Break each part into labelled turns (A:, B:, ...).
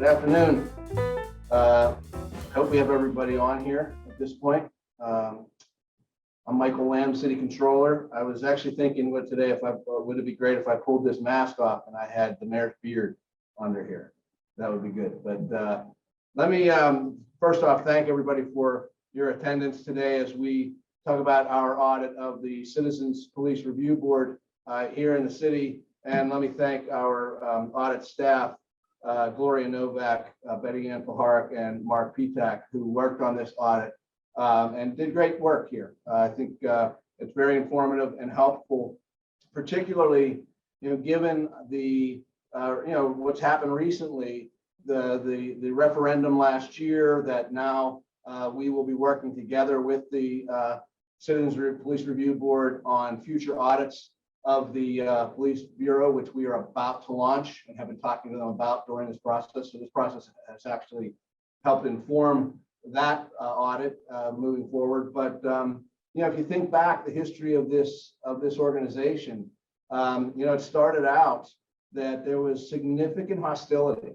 A: Good afternoon. Hope we have everybody on here at this point. I'm Michael Lamb, City Controller. I was actually thinking what today, if I would it be great if I pulled this mask off and I had the mayor's beard under here. That would be good. But let me first off thank everybody for your attendance today as we talk about our audit of the Citizens Police Review Board here in the city. And let me thank our audit staff, Gloria Novak, Betty Ann Pahark, and Mark Petak, who worked on this audit and did great work here. I think it's very informative and helpful, particularly, given the, what's happened recently, the referendum last year that now we will be working together with the Citizens Police Review Board on future audits of the Police Bureau, which we are about to launch and have been talking to them about during this process. So this process has actually helped inform that audit moving forward. But if you think back the history of this organization, it started out that there was significant hostility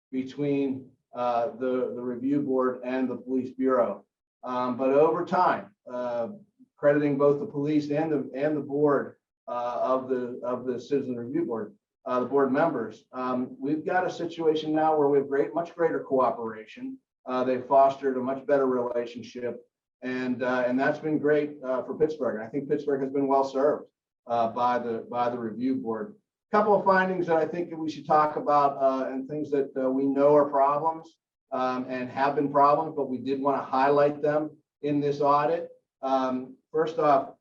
A: between the review board and the Police Bureau. But over time, crediting both the police and the board of the Citizen Review Board, the board members, we've got a situation now where we have much greater cooperation. They've fostered a much better relationship, and that's been great for Pittsburgh. And I think Pittsburgh has been well served by the review board. A couple of findings that I think that we should talk about and things that we know are problems and have been problems, but we did want to highlight them in this audit. First off,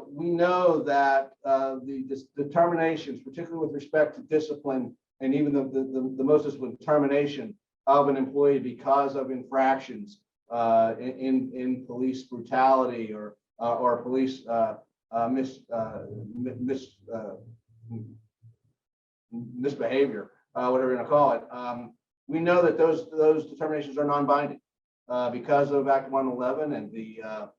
A: we know that the determinations, particularly with respect to discipline and even the most disciplined termination of an employee because of infractions in police brutality or police misbehavior, whatever you want to call it. We know that those determinations are non-binding because of Act 111 and the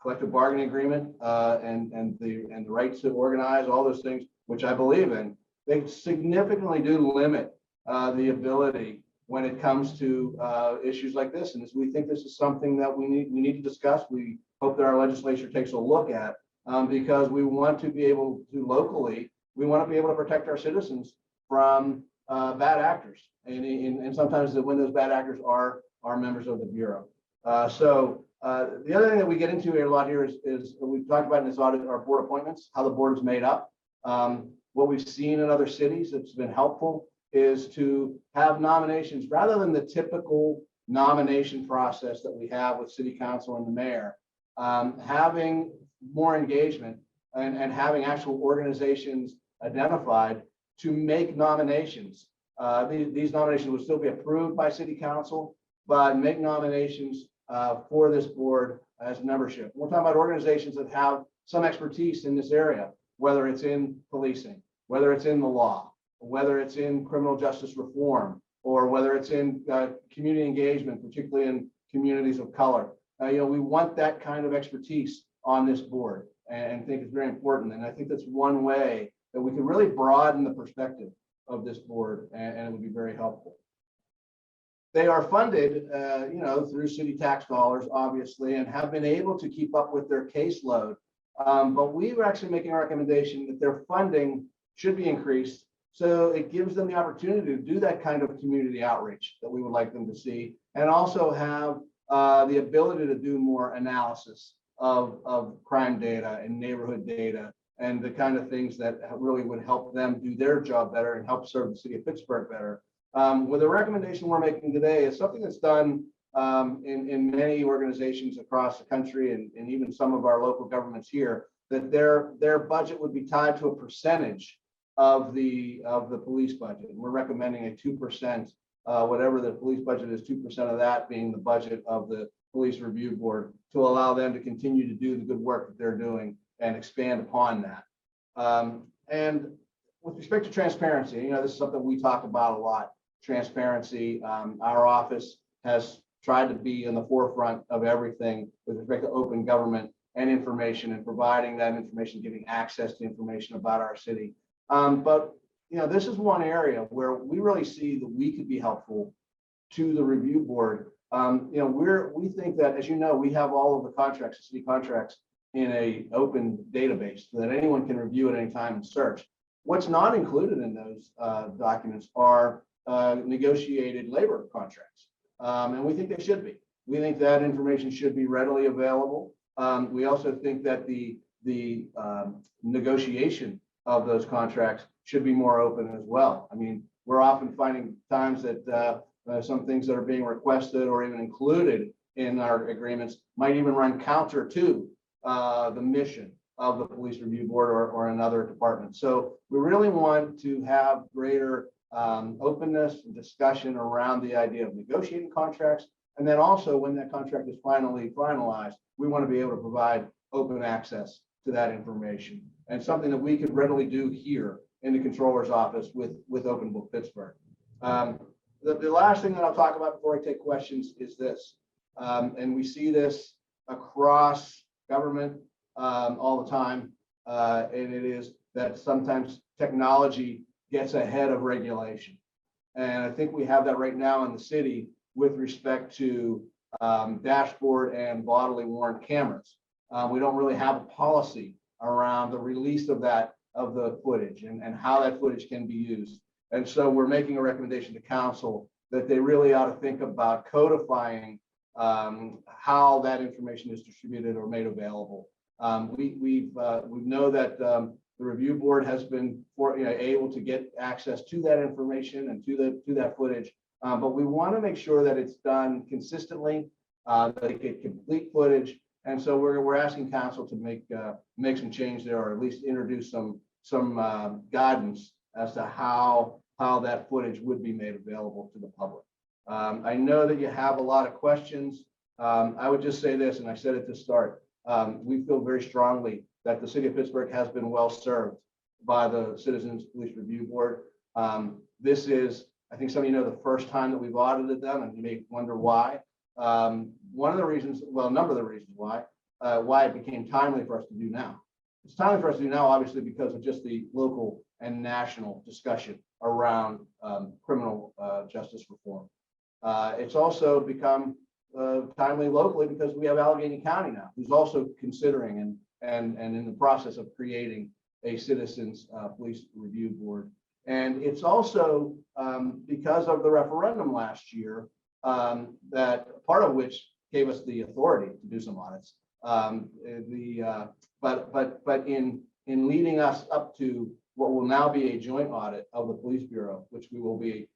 A: collective bargaining agreement and the right to organize, all those things, which I believe in. They significantly do limit the ability when it comes to issues like this. And as we think this is something that we need to discuss, we hope that our legislature takes a look at because we want to be able to locally, we want to be able to protect our citizens from bad actors. And sometimes when those bad actors are members of the Bureau. The other thing that we get into a lot here is we've talked about in this audit our board appointments, how the board is made up. What we've seen in other cities that's been helpful is to have nominations rather than the typical nomination process that we have with city council and the mayor, having more engagement and having actual organizations identified to make nominations. These nominations will still be approved by city council, but make nominations for this board as membership. We're talking about organizations that have some expertise in this area, whether it's in policing, whether it's in the law, whether it's in criminal justice reform, or whether it's in community engagement, particularly in communities of color. We want that kind of expertise on this board and think it's very important. And I think that's one way that we can really broaden the perspective of this board, and it would be very helpful. They are funded, through city tax dollars, obviously, and have been able to keep up with their caseload. But we were actually making a recommendation that their funding should be increased, so it gives them the opportunity to do that kind of community outreach that we would like them to see, and also have the ability to do more analysis of crime data and neighborhood data and the kind of things that really would help them do their job better and help serve the city of Pittsburgh better. With the recommendation we're making today is something that's done in many organizations across the country and even some of our local governments here, that their budget would be tied to a percentage of the police budget. And we're recommending a 2%, whatever the police budget is, 2% of that being the budget of the Police Review Board, to allow them to continue to do the good work that they're doing and expand upon that. And with respect to transparency, this is something we talk about a lot. Transparency. Our office has tried to be in the forefront of everything with respect to open government and information and providing that information, giving access to information about our city. But this is one area where we really see that we could be helpful to the review board. We think that, as you know, we have all of the contracts, the city contracts, in a open database so that anyone can review at any time and search. What's not included in those documents are negotiated labor contracts, and we think they should be. We think that information should be readily available. We also think that the negotiation of those contracts should be more open as well. I mean, we're often finding times that some things that are being requested or even included in our agreements might even run counter to the mission of the police review board or another department. So we really want to have greater openness and discussion around the idea of negotiating contracts. And then also when that contract is finally finalized, we want to be able to provide open access to that information, and something that we could readily do here in the controller's office with Open Book Pittsburgh. The last thing that I'll talk about before I take questions is this, and we see this across government all the time, and it is that sometimes technology gets ahead of regulation. And I think we have that right now in the city with respect to dashboard and bodily worn cameras. We don't really have a policy around the release of the footage and how that footage can be used. And so we're making a recommendation to council that they really ought to think about codifying how that information is distributed or made available. We know that the review board has been able to get access to that information and to that footage, but we want to make sure that it's done consistently, that they get complete footage. And so we're asking council to make some change there, or at least introduce some guidance as to how that footage would be made available to the public. I know that you have a lot of questions. I would just say this, and I said it to start. We feel very strongly that the city of Pittsburgh has been well served by the Citizens Police Review Board. This is, I think some of you know, the first time that we've audited them, and you may wonder why. One of the reasons, well, a number of the reasons why it became timely for us to do now. It's timely for us to do now, obviously, because of just the local and national discussion around criminal justice reform. It's also become timely locally because we have Allegheny County now, who's also considering and in the process of creating a Citizens Police Review Board. And it's also because of the referendum last year, that part of which gave us the authority to do some audits. But in leading us up to what will now be a joint audit of the police bureau, which we will be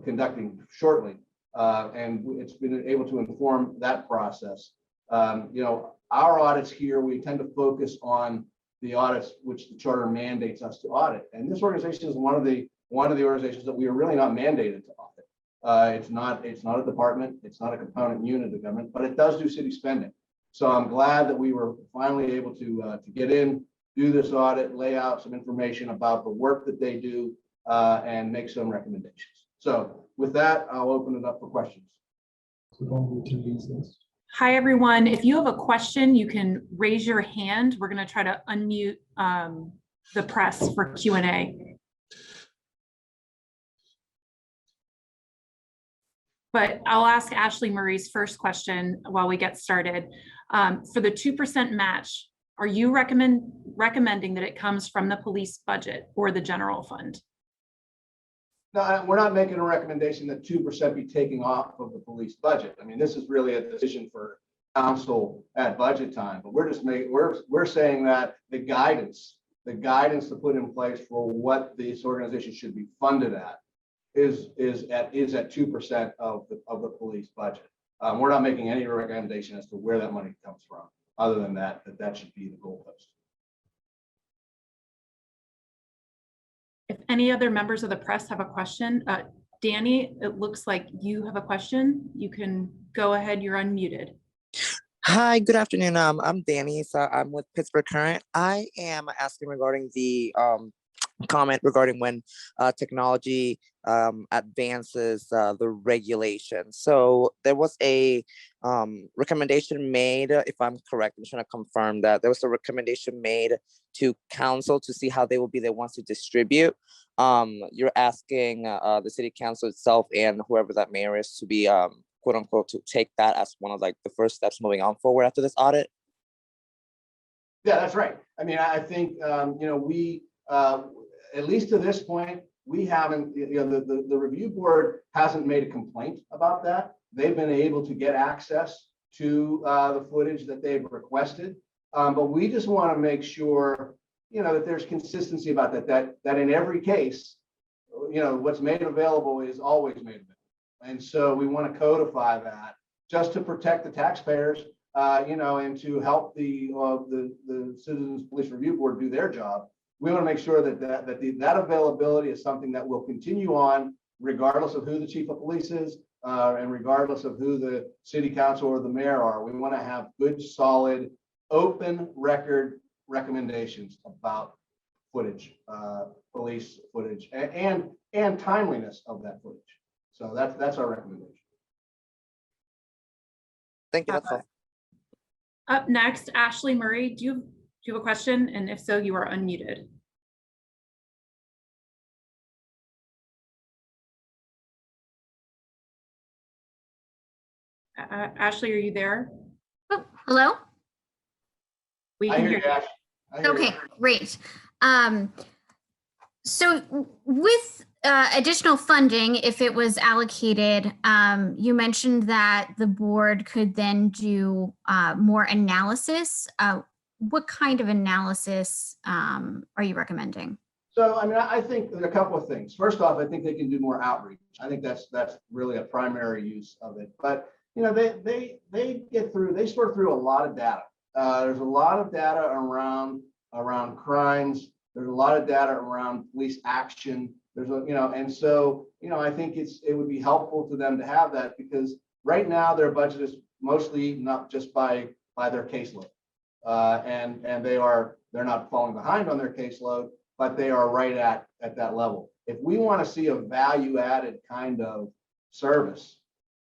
A: conducting shortly, and it's been able to inform that process. Our audits here, we tend to focus on the audits which the charter mandates us to audit, and this organization is one of the organizations that we are really not mandated to audit. It's not a department, it's not a component unit of the government, but it does do city spending. So I'm glad that we were finally able to get in, do this audit, lay out some information about the work that they do, and make some recommendations. So with that, I'll open it up for questions.
B: Hi, everyone. If you have a question, you can raise your hand. We're going to try to unmute the press for Q&A. But I'll ask Ashley Marie's first question while we get started. For the 2% match, are you recommending that it comes from the police budget or the general fund?
A: No, we're not making a recommendation that 2% be taken off of the police budget. I mean, this is really a decision for council at budget time, but we're saying that the guidance to put in place for what this organization should be funded at is at 2% of the police budget. We're not making any recommendation as to where that money comes from, other than that should be the goalpost.
B: If any other members of the press have a question, Danny, it looks like you have a question. You can go ahead. You're unmuted.
C: Hi, good afternoon. I'm Danny. So I'm with Pittsburgh Current. I am asking regarding the comment regarding when technology advances the regulation. So there was a recommendation made, if I'm correct, I'm trying to confirm that there was a recommendation made to council to see how they will be the ones to distribute. You're asking the city council itself and whoever that mayor is to be quote unquote to take that as one of like the first steps moving on forward after this audit.
A: Yeah, that's right. I mean, I think, we, at least to this point, we haven't, the review board hasn't made a complaint about that. They've been able to get access to the footage that they've requested. But we just want to make sure, that there's consistency about that in every case, what's made available is always made available. And so we want to codify that just to protect the taxpayers, and to help the Citizens Police Review Board do their job. We want to make sure that availability is something that will continue on regardless of who the chief of police is and regardless of who the city council or the mayor are. We want to have good, solid, open record recommendations about footage, police footage, and timeliness of that footage. So that's our recommendation.
C: Thank you. That's all.
B: Up next, Ashley Murray, do you have a question? And if so, you are unmuted. Ashley, are you there?
D: Oh, hello.
B: We
A: I
B: can
A: hear
B: hear
A: you,
B: you.
A: Ash. I hear
D: Okay,
A: you.
D: great. So with additional funding, if it was allocated, you mentioned that the board could then do more analysis. What kind of analysis are you recommending?
A: So, I mean, I think there are a couple of things. First off, I think they can do more outreach. I think that's really a primary use of it. But, they sort through a lot of data. There's a lot of data around crimes. There's a lot of data around police action. And so, I think it would be helpful to them to have that because right now their budget is mostly not just by their caseload. And they're not falling behind on their caseload, but they are right at that level. If we want to see a value added kind of service,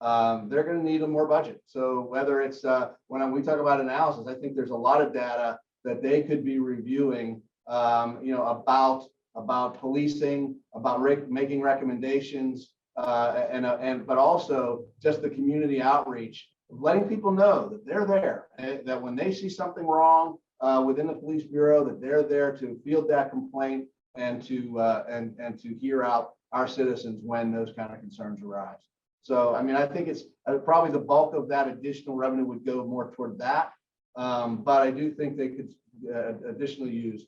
A: they're going to need a more budget. So whether it's when we talk about analysis, I think there's a lot of data that they could be reviewing, about policing, about making recommendations, but also just the community outreach, letting people know that they're there, that when they see something wrong within the police bureau, that they're there to field that complaint and to hear out our citizens when those kind of concerns arise. So, I mean, I think it's probably the bulk of that additional revenue would go more toward that. But I do think they could additionally use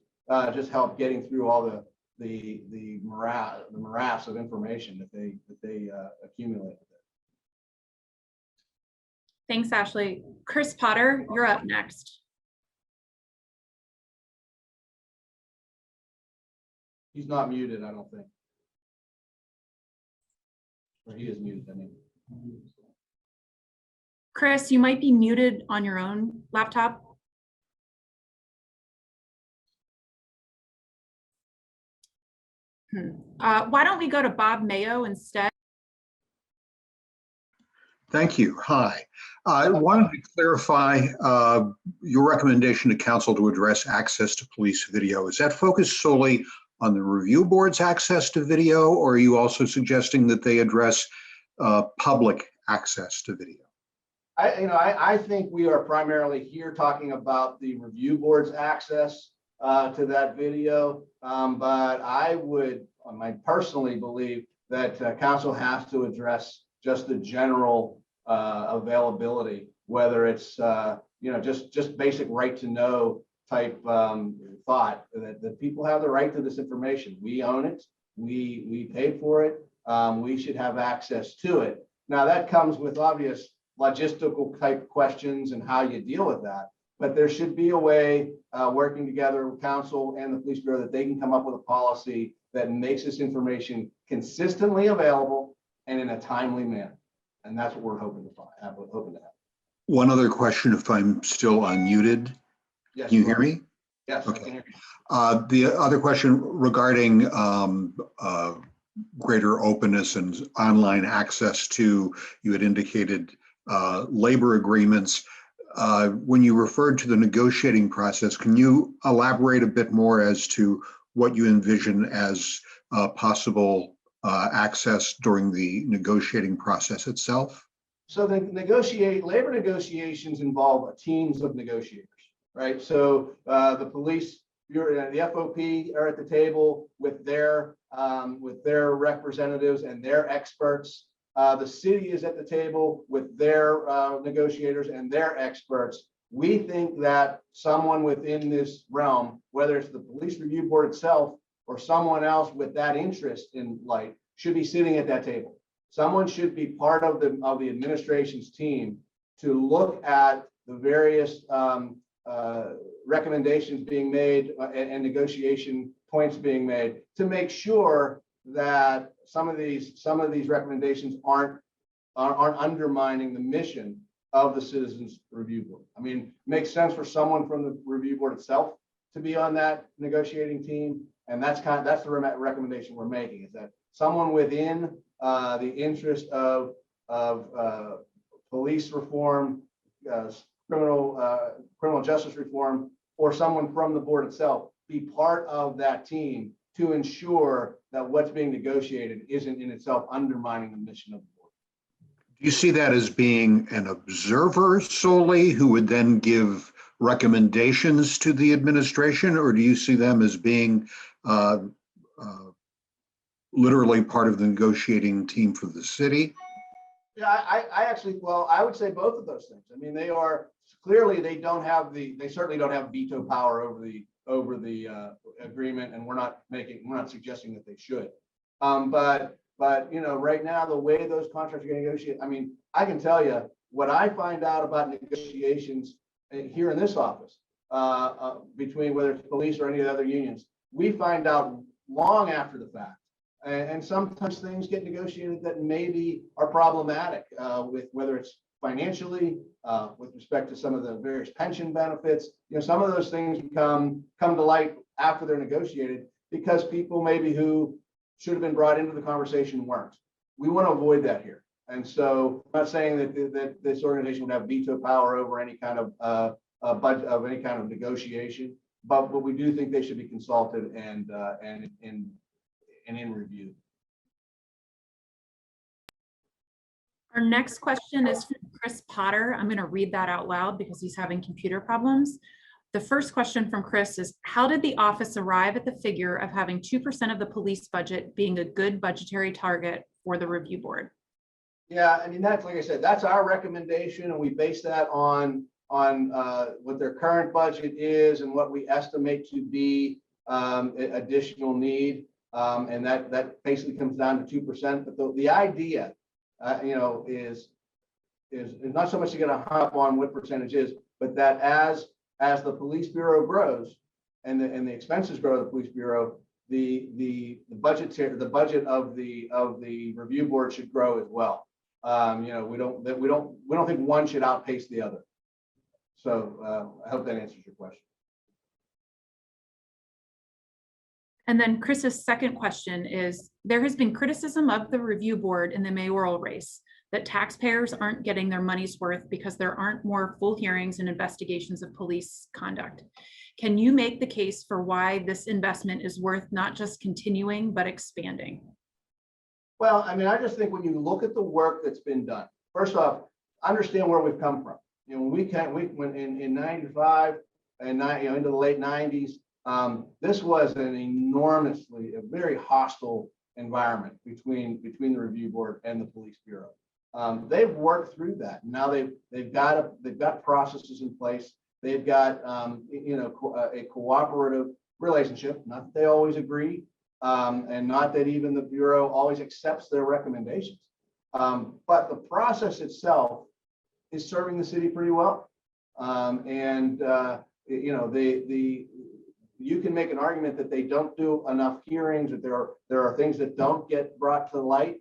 A: just help getting through all the morass of information that they accumulate.
B: Thanks, Ashley. Chris Potter, you're up next.
A: He's not muted, I don't think. Or he is muted, I mean.
B: Chris, you might be muted on your own laptop. Why don't we go to Bob Mayo instead?
E: Thank you. Hi. I wanted to clarify your recommendation to council to address access to police video. Is that focused solely on the review board's access to video, or are you also suggesting that they address public access to video?
A: I think we are primarily here talking about the review board's access to that video, but I personally believe that council has to address just the general availability, whether it's just basic right to know type thought that people have the right to this information. We own it. We paid for it. We should have access to it. Now that comes with obvious logistical type questions and how you deal with that. But there should be a way working together with council and the police bureau that they can come up with a policy that makes this information consistently available and in a timely manner. And that's what we're hoping to have.
E: One other question, if I'm still unmuted.
A: Yes,
E: Can you hear me?
A: Yes, I
E: Okay.
A: can hear you.
E: The other question regarding greater openness and online access to, you had indicated labor agreements. When you referred to the negotiating process, can you elaborate a bit more as to what you envision as possible access during the negotiating process itself?
A: So the labor negotiations involve teams of negotiators, right? So the police, the FOP are at the table with their representatives and their experts. The city is at the table with their negotiators and their experts. We think that someone within this realm, whether it's the police review board itself or someone else with that interest in light, should be sitting at that table. Someone should be part of the administration's team to look at the various recommendations being made and negotiation points being made to make sure that some of these recommendations aren't undermining the mission of the Citizens Review Board. I mean, it makes sense for someone from the review board itself to be on that negotiating team, and that's the recommendation we're making, is that someone within the interest of police reform, criminal justice reform, or someone from the board itself be part of that team to ensure that what's being negotiated isn't in itself undermining the mission of the board.
E: Do you see that as being an observer solely who would then give recommendations to the administration, or do you see them as being literally part of the negotiating team for the city?
A: Yeah, I actually, well, I would say both of those things. I mean, they are clearly, they certainly don't have veto power over the agreement, and we're not suggesting that they should. But right now, the way those contracts are getting negotiated, I mean, I can tell you what I find out about negotiations here in this office between whether it's police or any of the other unions, we find out long after the fact. And sometimes things get negotiated that maybe are problematic with whether it's financially, with respect to some of the various pension benefits. Some of those things come to light after they're negotiated because people maybe who should have been brought into the conversation weren't. We want to avoid that here. And so I'm not saying that this organization would have veto power over any kind of budget of any kind of negotiation, but we do think they should be consulted and in review.
B: Our next question is from Chris Potter. I'm going to read that out loud because he's having computer problems. The first question from Chris is, how did the office arrive at the figure of having 2% of the police budget being a good budgetary target for the review board? Yeah, I mean, that's, like I said, that's our recommendation, and we base that on what their current budget is and what we estimate to be additional need. And that basically comes down to 2%. But the idea, is not so much to get a hung up on what percentage is, but that as the police bureau grows and the expenses grow of the police bureau, the budget of the review board should grow as well. We don't think one should outpace the other. So I hope that answers your question. And then Chris's second question is, there has been criticism of the review board in the mayoral race that taxpayers aren't getting their money's worth because there aren't more full hearings and investigations of police conduct. Can you make the case for why this investment is worth not just continuing, but expanding?
A: Well, I mean, I just think when you look at the work that's been done, first off, understand where we've come from. When in 95 and into the late 90s, this was a very hostile environment between the review board and the police bureau. They've worked through that. Now they've got processes in place. They've got a cooperative relationship. Not that they always agree, and not that even the bureau always accepts their recommendations. But the process itself is serving the city pretty well. You can make an argument that they don't do enough hearings, that there are things that don't get brought to light.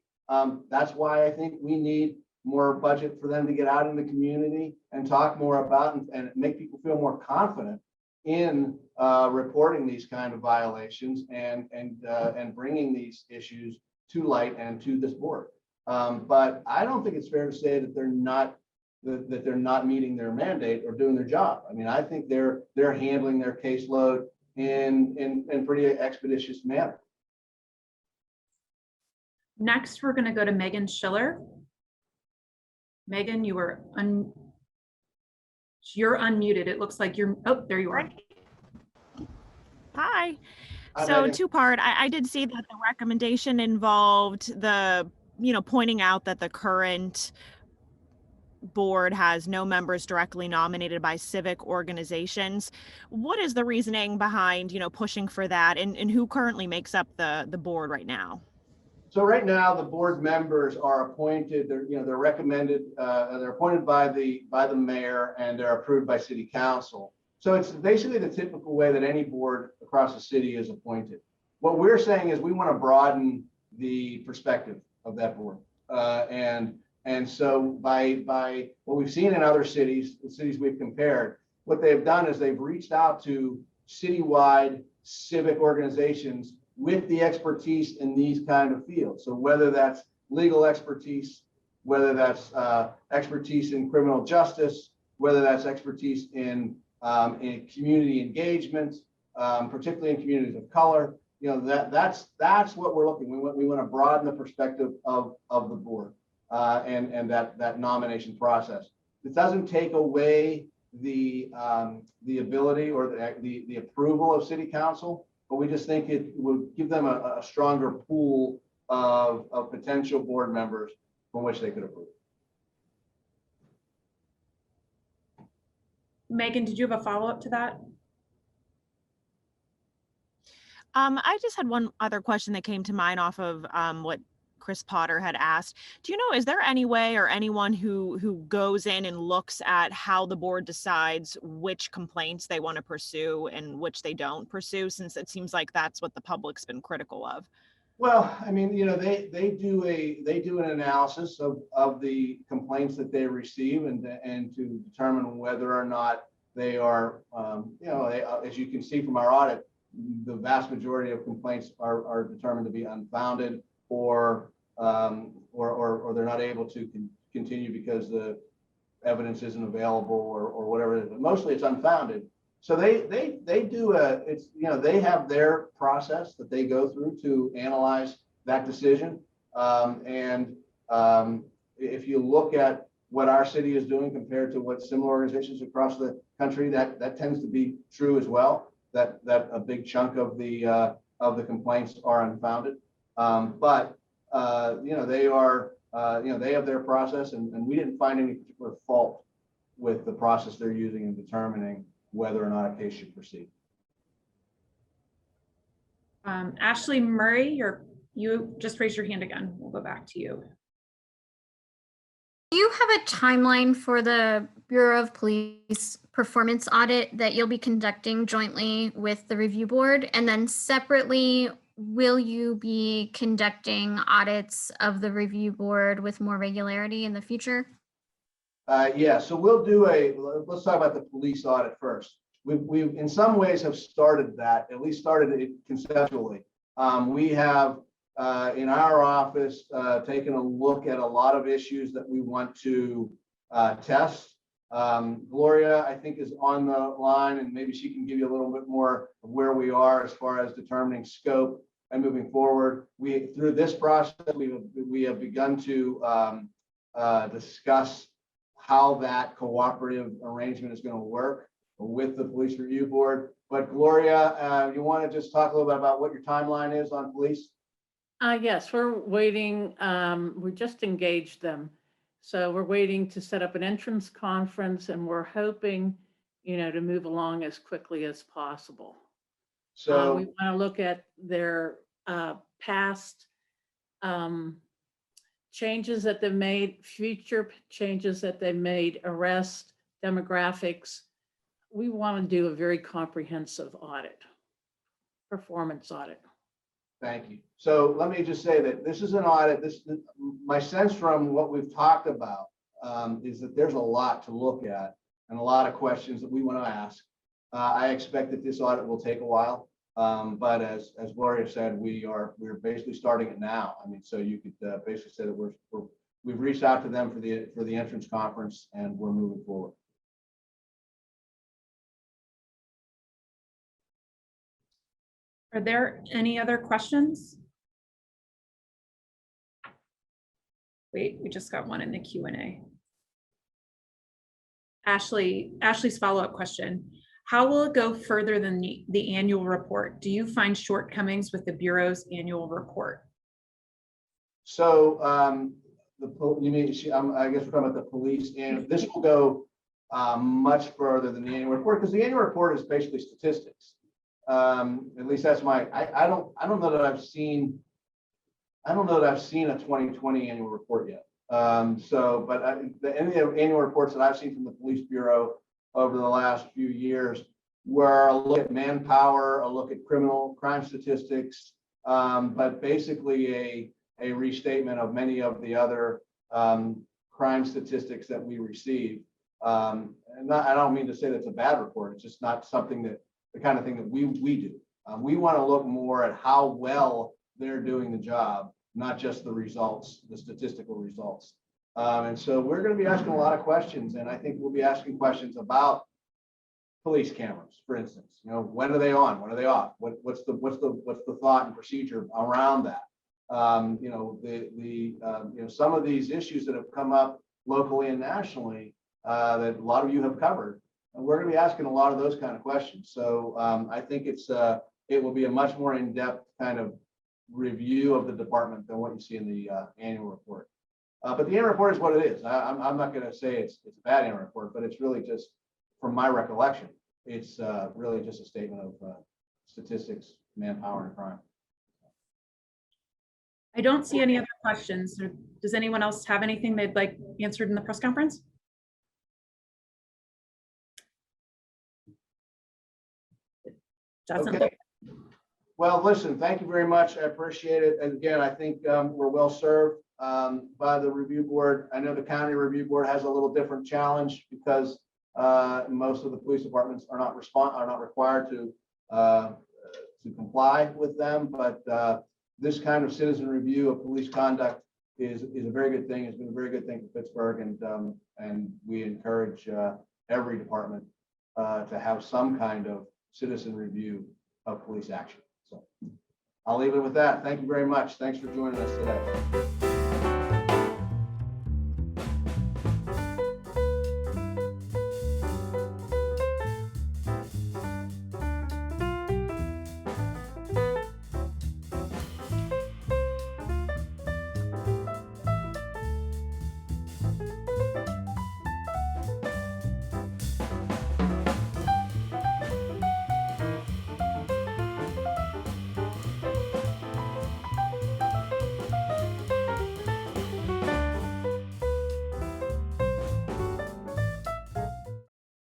A: That's why I think we need more budget for them to get out in the community and talk more about and make people feel more confident in reporting these kind of violations and bringing these issues to light and to this board. But I don't think it's fair to say that they're not meeting their mandate or doing their job. I mean, I think they're handling their caseload in pretty expeditious manner.
B: Next, we're going to go to Megan Schiller. Megan, you're unmuted. It looks like you're, oh, there you are.
F: Hi.
A: Hi,
F: So
A: Megan.
F: two-part, I did see that the recommendation involved the, pointing out that the current board has no members directly nominated by civic organizations. What is the reasoning behind, pushing for that, and who currently makes up the board right now?
A: So right now, the board members are appointed. They're recommended. They're appointed by the mayor and they're approved by city council. So it's basically the typical way that any board across the city is appointed. What we're saying is we want to broaden the perspective of that board, and so by what we've seen in other cities, the cities we've compared, what they've done is they've reached out to citywide civic organizations with the expertise in these kind of fields. So whether that's legal expertise, whether that's expertise in criminal justice, whether that's expertise in community engagement, particularly in communities of color, that's what we're looking. We want to broaden the perspective of the board and that nomination process. It doesn't take away the ability or the approval of city council, but we just think it would give them a stronger pool of potential board members from which they could approve.
B: Megan, did you have a follow-up to that?
F: I just had one other question that came to mind off of what Chris Potter had asked. Do you know, is there any way or anyone who goes in and looks at how the board decides which complaints they want to pursue and which they don't pursue, since it seems like that's what the public's been critical of?
A: Well, I mean, they do an analysis of the complaints that they receive and to determine whether or not they are, as you can see from our audit, the vast majority of complaints are determined to be unfounded or they're not able to continue because the evidence isn't available or whatever it is. But mostly it's unfounded. So they have their process that they go through to analyze that decision. If you look at what our city is doing compared to what similar organizations across the country, that tends to be true as well. That a big chunk of the complaints are unfounded. But they have their process, and we didn't find any particular fault with the process they're using in determining whether or not a case should proceed.
B: Ashley Murray, you just raised your hand again. We'll go back to you.
D: Do you have a timeline for the Bureau of Police performance audit that you'll be conducting jointly with the review board? And then separately, will you be conducting audits of the review board with more regularity in the future?
A: Yeah, so let's talk about the police audit first. We in some ways have started that, at least started it conceptually. We have in our office taken a look at a lot of issues that we want to test. Gloria, I think, is on the line, and maybe she can give you a little bit more of where we are as far as determining scope and moving forward. Through this process, we have begun to discuss how that cooperative arrangement is going to work with the police review board. But Gloria, you want to just talk a little bit about what your timeline is on police?
G: Yes, we're waiting. We just engaged them. So we're waiting to set up an entrance conference, and we're hoping, to move along as quickly as possible.
A: So
G: we want to look at their past changes that they've made, future changes that they've made, arrest, demographics. We want to do a very comprehensive audit, performance audit.
A: thank you. So let me just say that this is an audit. My sense from what we've talked about is that there's a lot to look at and a lot of questions that we want to ask. I expect that this audit will take a while. But as Gloria said, we're basically starting it now. I mean, so you could basically say that we've reached out to them for the entrance conference, and we're moving forward.
B: Are there any other questions? Wait, we just got one in the Q&A. Ashley's follow-up question. How will it go further than the annual report? Do you find shortcomings with the Bureau's annual report?
A: So you mean, I guess we're talking about the police, and this will go much further than the annual report, because the annual report is basically statistics. At least that's my, I don't know that I've seen a 2020 annual report yet. But any of the annual reports that I've seen from the Police Bureau over the last few years were a look at manpower, a look at crime statistics, but basically a restatement of many of the other crime statistics that we receive. And I don't mean to say that's a bad report. It's just not something the kind of thing that we do. We want to look more at how well they're doing the job, not just the results, the statistical results. And so we're going to be asking a lot of questions, and I think we'll be asking questions about police cameras, for instance. You know, when are they on? When are they off? What's the thought and procedure around that? You know, some of these issues that have come up locally and nationally that a lot of you have covered, and we're going to be asking a lot of those kind of questions. So I think it will be a much more in-depth kind of review of the department than what you see in the annual report. But the annual report is what it is. I'm not going to say it's a bad annual report, but it's really just, from my recollection, it's really just a statement of statistics, manpower, and crime.
B: I don't see any other questions. Does anyone else have anything they'd like answered in the press conference? Doesn't
A: Okay.
B: look.
A: Well, listen, thank you very much. I appreciate it. And again, I think we're well served by the review board. I know the county review board has a little different challenge because most of the police departments are not required to comply with them. But this kind of citizen review of police conduct is a very good thing. It's been a very good thing for Pittsburgh, and we encourage every department to have some kind of citizen review of police action. So I'll leave it with that. Thank you very much. Thanks for joining us today.